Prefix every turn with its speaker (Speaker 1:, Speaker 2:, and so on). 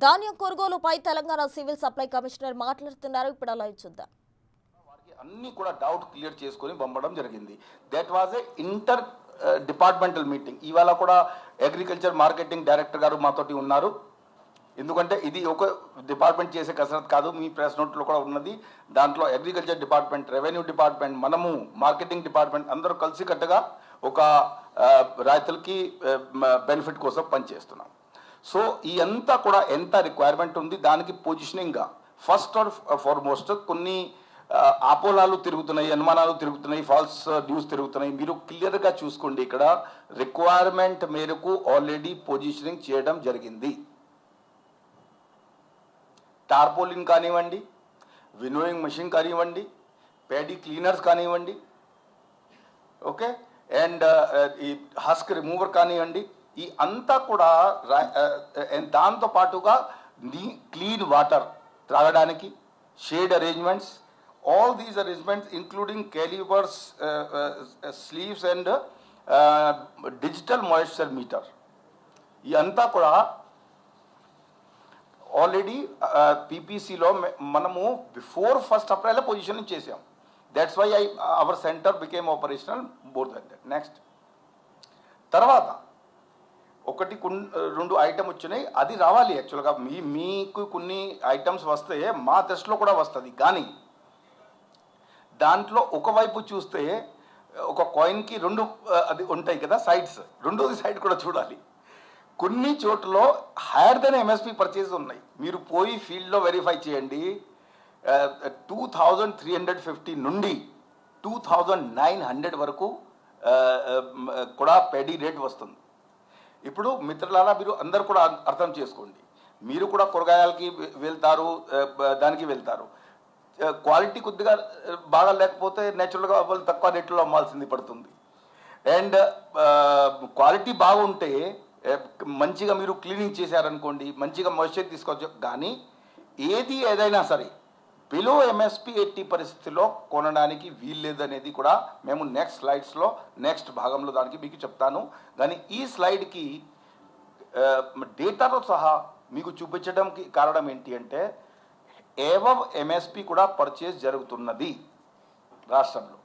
Speaker 1: ధాన్యం కొనుగోలుపై Telangana civil supply commissioner మాట్లాడుతున్నారు. ఇప్పుడు అలా చూద్దాం.
Speaker 2: అన్ని కూడా డౌట్ క్లియర్ చేసుకొని పంపడం జరిగింది. That was a inter departmental meeting. ఇవాళ కూడా అగ్రికల్చర్ మార్కెటింగ్ డైరెక్టర్ గారు మాతోటి ఉన్నారు. ఎందుకంటే ఇది ఒక డిపార్ట్మెంట్ చేసే కసరత్ కాదు, మీ ప్రెస్ నోట్లో కూడా ఉన్నది. దాంట్లో అగ్రికల్చర్ డిపార్ట్మెంట్, రెవెన్యూ డిపార్ట్మెంట్, మనము మార్కెటింగ్ డిపార్ట్మెంట్ అందరూ కలిసికట్టుగా ఒక రైతులకి బెనిఫిట్ కోసం పనిచేస్తున్నాం. సో ఈ అంతా కూడా ఎంత రిక్వైర్మెంట్ ఉంది దానికి పొజిషనింగ్గా ఫస్ట్ ఆర్ ఫార్మోస్ట్ కొన్ని ఆపోలాలు తిరుగుతున్నాయి, అనుమానాలు తిరుగుతున్నాయి, ఫాల్స్ న్యూస్ తిరుగుతున్నాయి. మీరు క్లియర్గా చూసుకోండి. ఇక్కడ రిక్వైర్మెంట్ మేరకు ఆల్రెడీ పొజిషనింగ్ చేయడం జరిగింది. టార్పోలిన్ కానివ్వండి, వినోయింగ్ మెషిన్ కానివ్వండి, ప్యాడీ క్లీనర్స్ కానివ్వండి, ఓకే, అండ్ ఈ హస్క్ రిమూవర్ కానివ్వండి, ఈ అంతా కూడా దాంతో పాటుగా క్లీన్ వాటర్ త్రాగడానికి, shade arrangements, all these arrangements including calipers, sleeves and digital moisture meter. ఈ అంతా కూడా ఆల్రెడీ పీపీసీలో మనము బిఫోర్ 1st April పొజిషనింగ్ చేసాం. That's why our centre became operational more than that. Next తర్వాత ఒకటి 2 ఐటమ్ వచ్చినాయి, అది రావాలి. యాక్చువల్గా మీకు కొన్ని ఐటమ్స్ వస్తే మా దృష్టిలో కూడా వస్తుంది. కానీ దాంట్లో ఒకవైపు చూస్తే ఒక కాయిన్కి 2 అది ఉంటాయి కదా సైడ్స్, రెండోది సైడ్ కూడా చూడాలి. కొన్ని చోట్ల హైయర్ దెన్ ఎంఎస్పి పర్చేజ్ ఉన్నాయి. మీరు పోయి ఫీల్డ్లో వెరిఫై చేయండి. 2350 నుండి 2900 వరకు కూడా పెడీ రేట్ వస్తుంది. ఇప్పుడు మిత్రులారా, మీరు అందరు కూడా అర్థం చేసుకోండి. మీరు కూడా కూరగాయలకి వెళ్తారు, దానికి వెళ్తారు. క్వాలిటీ కొద్దిగా బాగా లేకపోతే నేచురల్గా వాళ్ళు తక్కువ రేట్లో అమ్మాల్సింది పడుతుంది. అండ్ క్వాలిటీ బాగుంటే మంచిగా మీరు క్లీనింగ్ చేశారనుకోండి, మంచిగా మాయిశ్చర్ తీసుకోవచ్చు. కానీ ఏదైనా సరే బిలో ఎంఎస్పి 80 పరిస్థితుల్లో కొనడానికి వీల్లేదనేది కూడా మేము నెక్స్ట్ స్లైడ్స్లో నెక్స్ట్ భాగంలో దానికి మీకు చెప్తాను. కానీ ఈ స్లైడ్కి డేటాతో సహా మీకు చూపించడానికి కారణం ఏంటి అంటే ఏవవ్ ఎంఎస్పి కూడా పర్చేజ్ జరుగుతున్నది రాష్ట్రంలో.